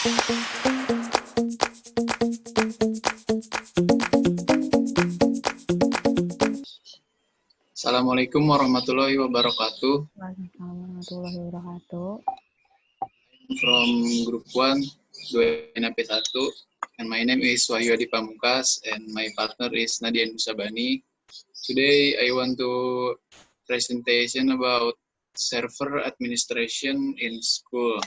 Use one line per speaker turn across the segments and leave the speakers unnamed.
Assalamualaikum warahmatullahi wabarakatuh.
Waalaikumsalam warahmatullahi wabarakatuh.
From Group 1, 2NP1, and my name is Wahyu Adi Pamungkas, and my partner is Nadia Musabani. Today, I want to presentation about server administration in school.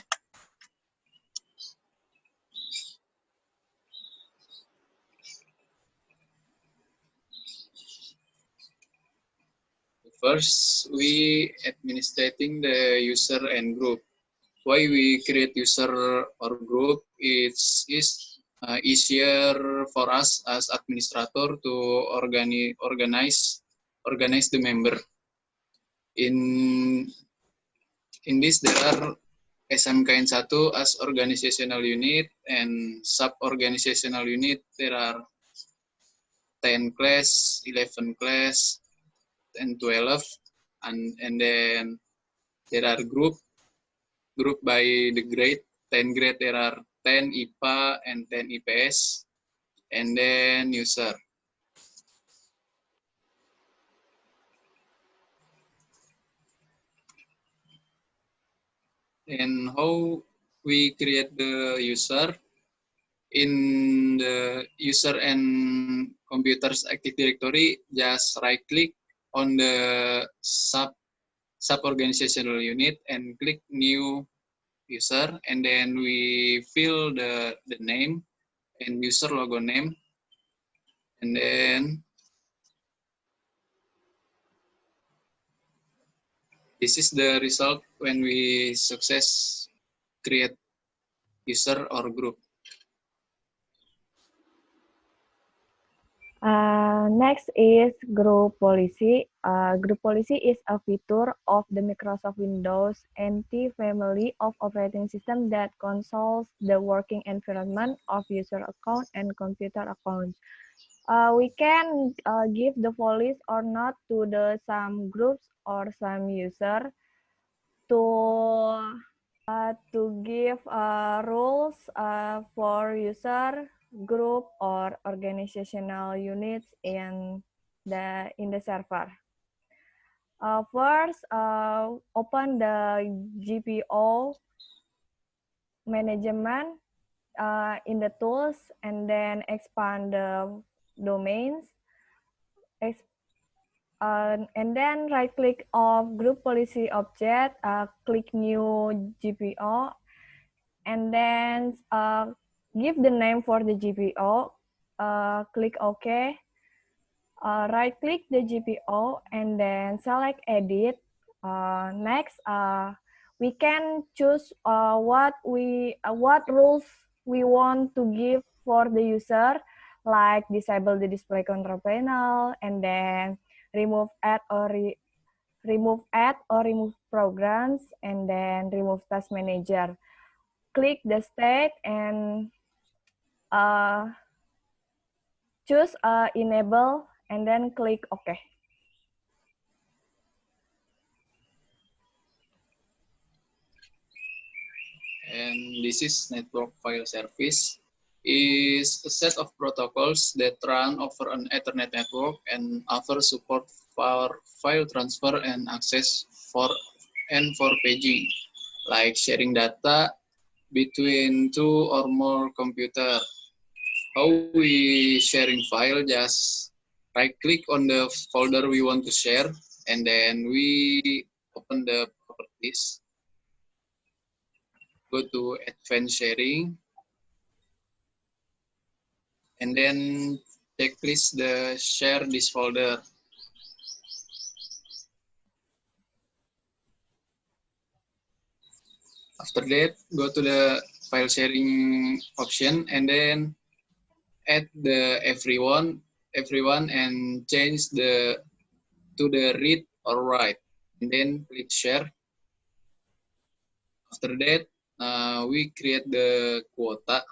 First, we administrating the user and group. Why we create user or group? It's easier for us as administrator to organize the member. In this there are SMKN1 as organizational unit and sub-organizational unit. There are 10 class, 11 class, and 12, and then there are group by the grade. 10 grade there are 10 IPA and 10 IPS, and then user. And how we create the user? In the user and computers Active Directory, just right click on the sub organizational unit and click new user, and then we fill the name and user logo name, and then this is the result when we success create user or group.
Next is group policy. Group policy is a feature of the Microsoft Windows NT family of operating system that controls the working environment of user account and computer accounts. We can give the policy or not to the some groups or some user to give rules for user group or organizational units in the server. First, open the GPO management in the tools, and then expand the domains. And then right-click of group policy object, click new GPO, and then give the name for the GPO, click OK. Right-click the GPO, and then select edit. Next, we can choose what rules we want to give for the user, like disable the display control panel, and then remove add or remove programs, and then remove task manager. Click the state and choose enable, and then click OK.
And this is network file service. Is a set of protocols that run over an Ethernet network and offer support for file transfer and access for paging, like sharing data between two or more computers. How we sharing file? Just right click on the folder we want to share, and then we open the properties. Go to advanced sharing, and then checklist the share this folder. After that, go to the file sharing option, and then add the everyone, and change to the read or write, and then click share. After that, we create the quota.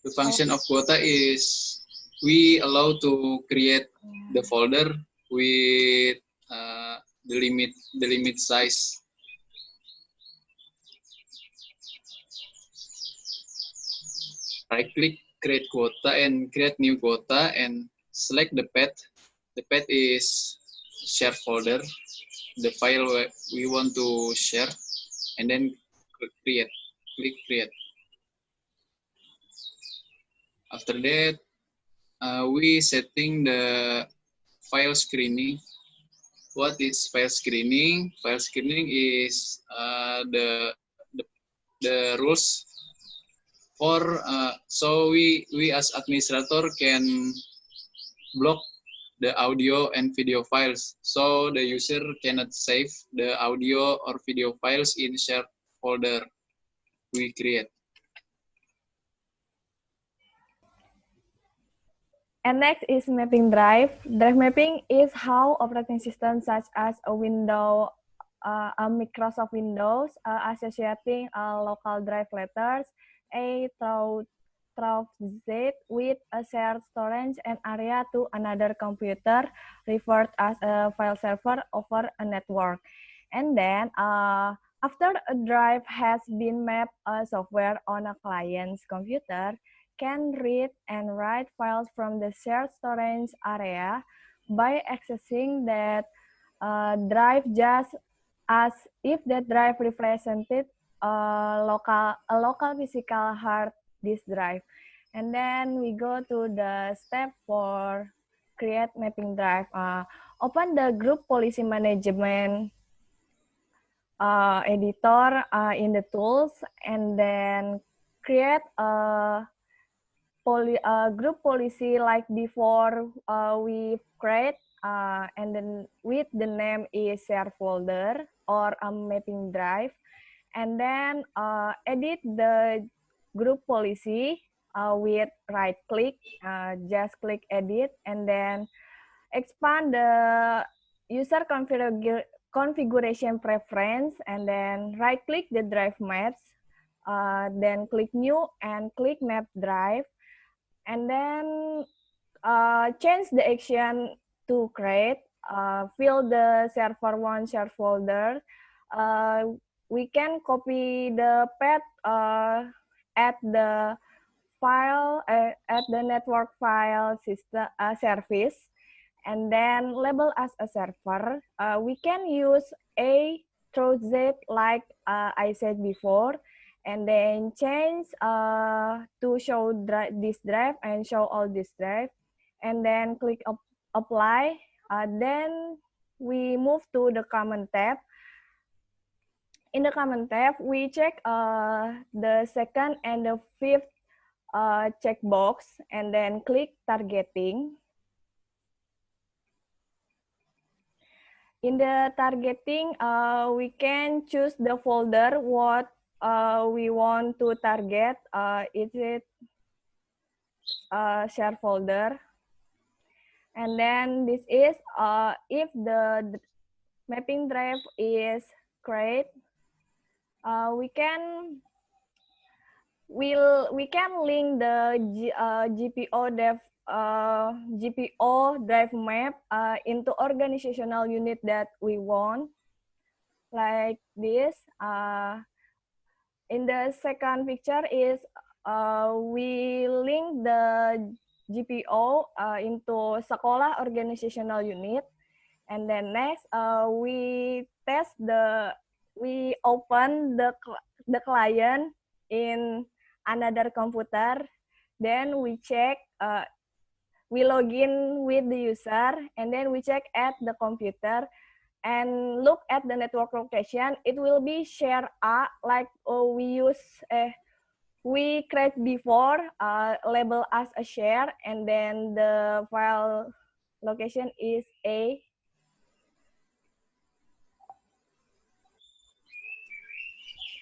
The function of quota is we allow to create the folder with the limit size. right click, create quota, and create new quota, and select the path. The path is share folder, the file we want to share, and then create. Click create. After that, we setting the file screening. What is file screening? File screening is the rules for so we as administrator can block the audio and video files, so the user cannot save the audio or video files in shared folder we create.
And next is mapping drive. Drive mapping is how operating systems such as a Microsoft Windows associating local drive letters A through Z with a shared storage and area to another computer, referred as a file server over a network. And then after a drive has been mapped, software on a client's computer can read and write files from the shared storage area by accessing that drive just as if that drive represented a local physical hard disk drive. And then we go to the step for create mapping drive. Open the group policy management editor in the tools, and then create a group policy like before we create, and then with the name is share folder or a mapping drive, and then edit the group policy with right click, just click edit, and then expand the user configuration preference, and then right click the drive maps, then click new and click map drive, and then change the action to create, fill the server1 share folder. We can copy the path at the file at the network file system service, and then label as a server. We can use A through Z like I said before, and then change to show this drive and show all this drive, and then click apply. Then we move to the command tab. In the command tab, we check the second and the fifth checkbox, and then click targeting. In the targeting, we can choose the folder what we want to target. Is it share folder? And then this is if the mapping drive is create, we can link the GPO drive map into organizational unit that we want, like this. In the second picture is we link the GPO into sekolah organizational unit, and then next we open the client in another computer, then we check, we log in with the user, and then we check at the computer and look at the network location. It will be share A, like we create before, label as a share, and then the file location is A.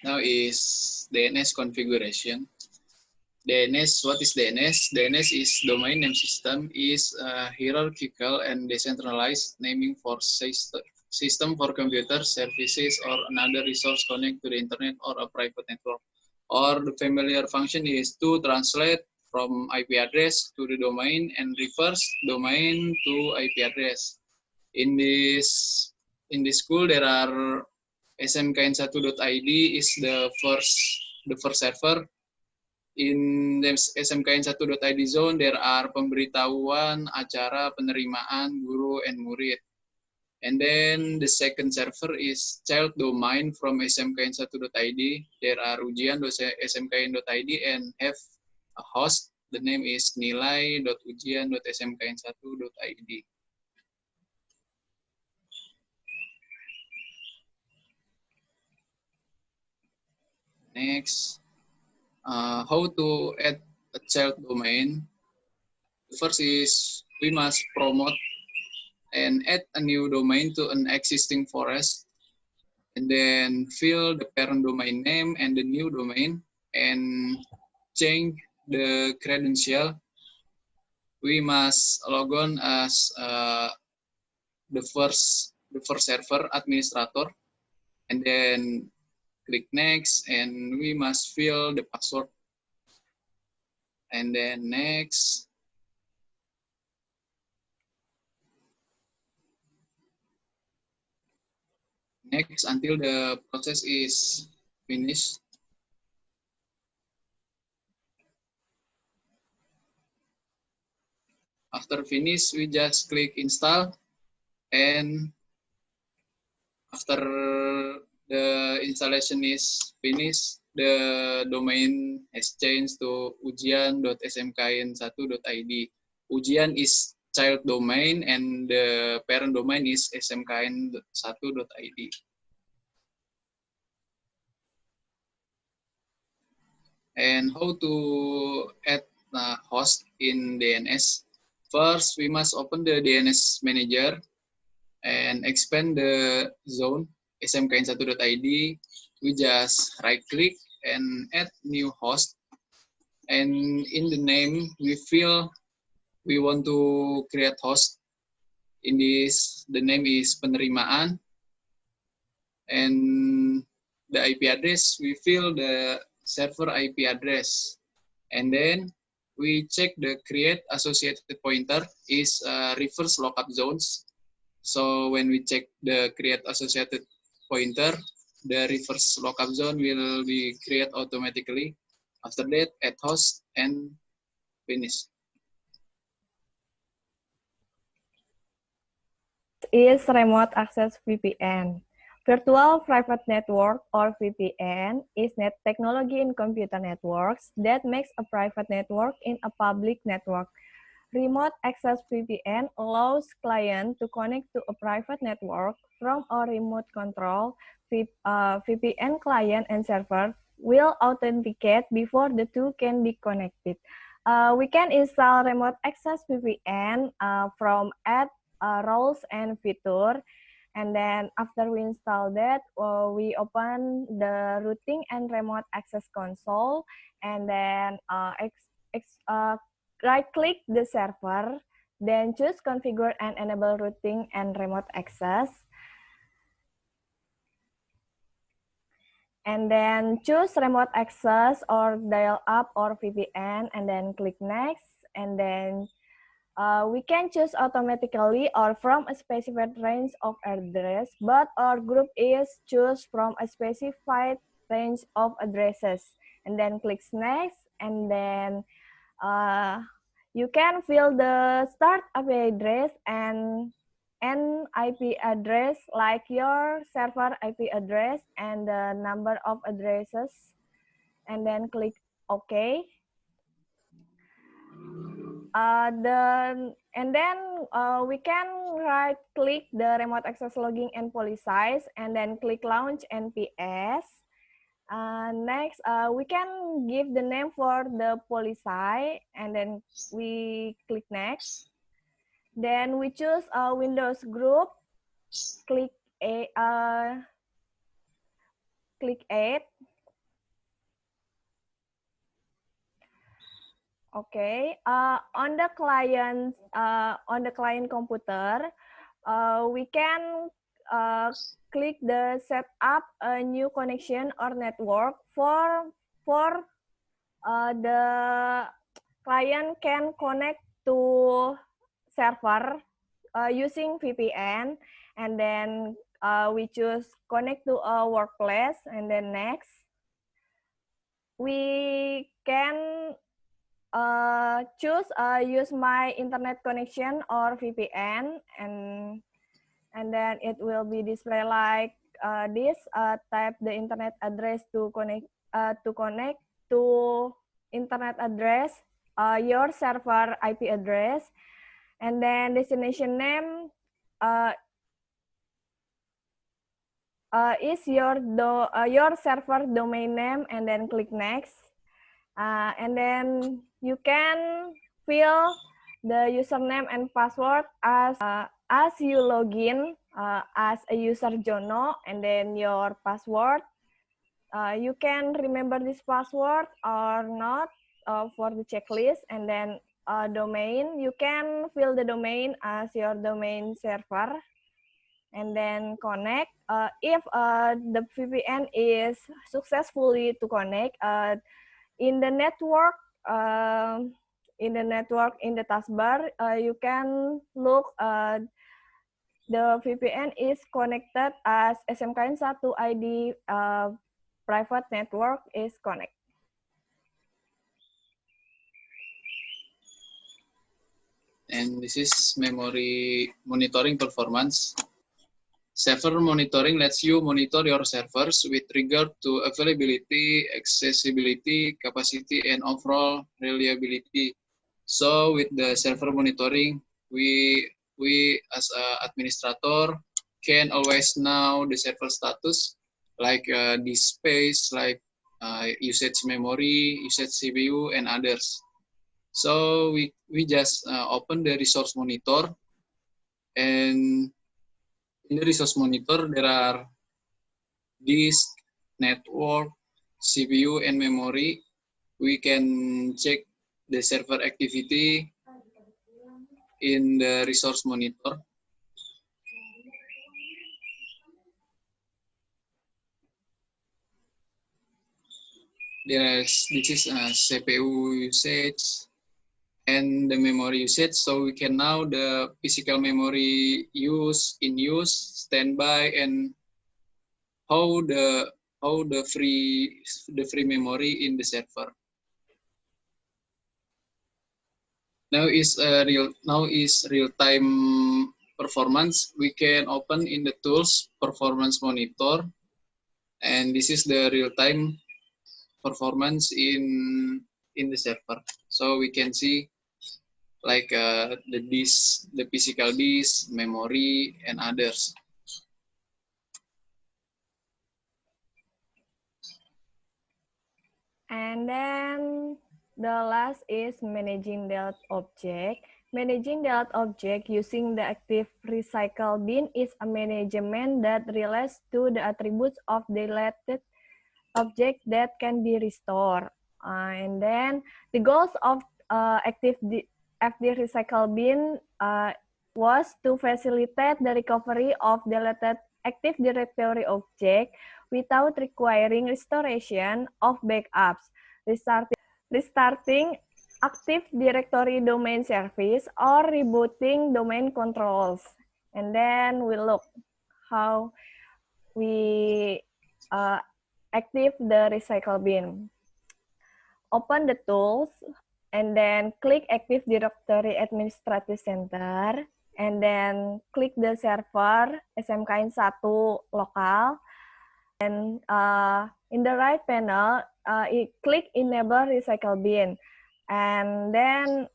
Now is DNS configuration. DNS, what is DNS? DNS is domain name system, is hierarchical and decentralized naming for system for computer services or another resource connect to the internet or a private network. Or the familiar function is to translate from IP address to the domain and reverse domain to IP address. In this school, there are smkn1.id is the first server. In the smkn1.id zone, there are pemberitahuan, acara, penerimaan, guru, and murid. And then the second server is child domain from smkn1.id. There are ujian.smkn.id and have a host. The name is nilai.ujian.smkn1.id. Next, how to add a child domain. First is we must promote and add a new domain to an existing forest, and then fill the parent domain name and the new domain, and change the credential. We must log on as the first server administrator, and then click next, and we must fill the password, and then next. Next until the process is finished. After finish, we just click install, and after the installation is finished, the domain has changed to ujian.smkn1.id. Ujian is child domain and the parent domain is smkn1.id. And how to add a host in DNS. First, we must open the DNS manager and expand the zone smkn1.id. We just right click and add new host, and in the name we fill we want to create host. In this, the name is penerimaan, and the IP address we fill the server IP address, and then we check the create associated pointer is reverse lookup zones. So when we check the create associated pointer, the reverse lookup zone will be created automatically. After that, add host and finish.
Is remote access VPN. Virtual Private Network, or VPN, is net technology in computer networks that makes a private network in a public network. Remote access VPN allows clients to connect to a private network from a remote control. VPN client and server will authenticate before the two can be connected. We can install remote access VPN from add roles and feature. And then after we install that, we open the routing and remote access console, and then right-click the server, then choose configure and enable routing and remote access. And then choose remote access or dial up or VPN, and then click next. And then we can choose automatically or from a specified range of address, but our group is choose from a specified range of addresses. And then click next, and then you can fill the start IP address and end IP address like your server IP address and the number of addresses, and then click OK. We can right click the remote access logging and policies, and then click launch NPS. Next, we can give the name for the policy, and then we click next. Then we choose a Windows group, click Add. Okay, on the client computer, we can click the set up a new connection or network for the client can connect to server using VPN, and then we choose connect to a workplace, and then next we can choose use my internet connection or VPN, and then it will be display like this. Type the internet address to connect to internet address, your server IP address, and then destination name is your server domain name, and then click next. And then you can fill the username and password as you login as a user Jono, and then your password. You can remember this password or not for the checklist, and then domain. You can fill the domain as your domain server, and then connect. If the VPN is successfully to connect, in the network, in the taskbar, you can look the VPN is connected as SMKN1 ID private network is connect.
And this is memory monitoring performance. Server monitoring lets you monitor your servers with regard to availability, accessibility, capacity, and overall reliability. So with the server monitoring, we as an administrator can always know the server status, like disk space, like usage memory, usage CPU, and others. So we just open the resource monitor, and in the resource monitor, there are disk, network, CPU, and memory. We can check the server activity in the resource monitor. This is CPU usage and the memory usage. So we can know the physical memory in use, standby, and how the free memory in the server. Now is real time performance. We can open in the tools performance monitor, and this is the real time performance in the server. So we can see like the disk, the physical disk, memory, and others.
And then the last is managing that object. Managing that object using the active recycle bin is a management that relates to the attributes of deleted object that can be restored. And then the goals of active recycle bin was to facilitate the recovery of deleted Active Directory object without requiring restoration of backups, restarting Active Directory domain service, or rebooting domain controls. And then we look how we active the recycle bin. Open the tools, and then click Active Directory Administrative Center, and then click the server SMKN1 local. And in the right panel, click Enable Recycle Bin, and then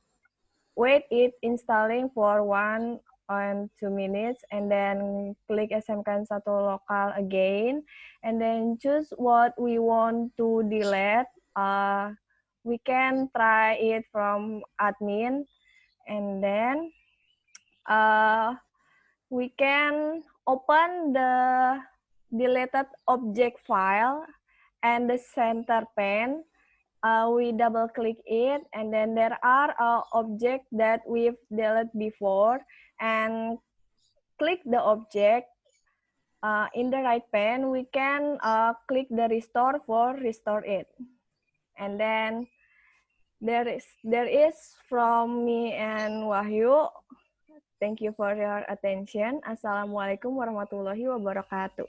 wait it installing for 1 or 2 minutes, and then click SMKN1 local again, and then choose what we want to delete. We can try it from admin, and then we can open the deleted object file and the center pane. We double click it, and then there are objects that we've deleted before, and click the object. In the right pane, we can click the restore for restore it. And then there is from me and Wahyu. Thank you for your attention. Assalamualaikum warahmatullahi wabarakatuh.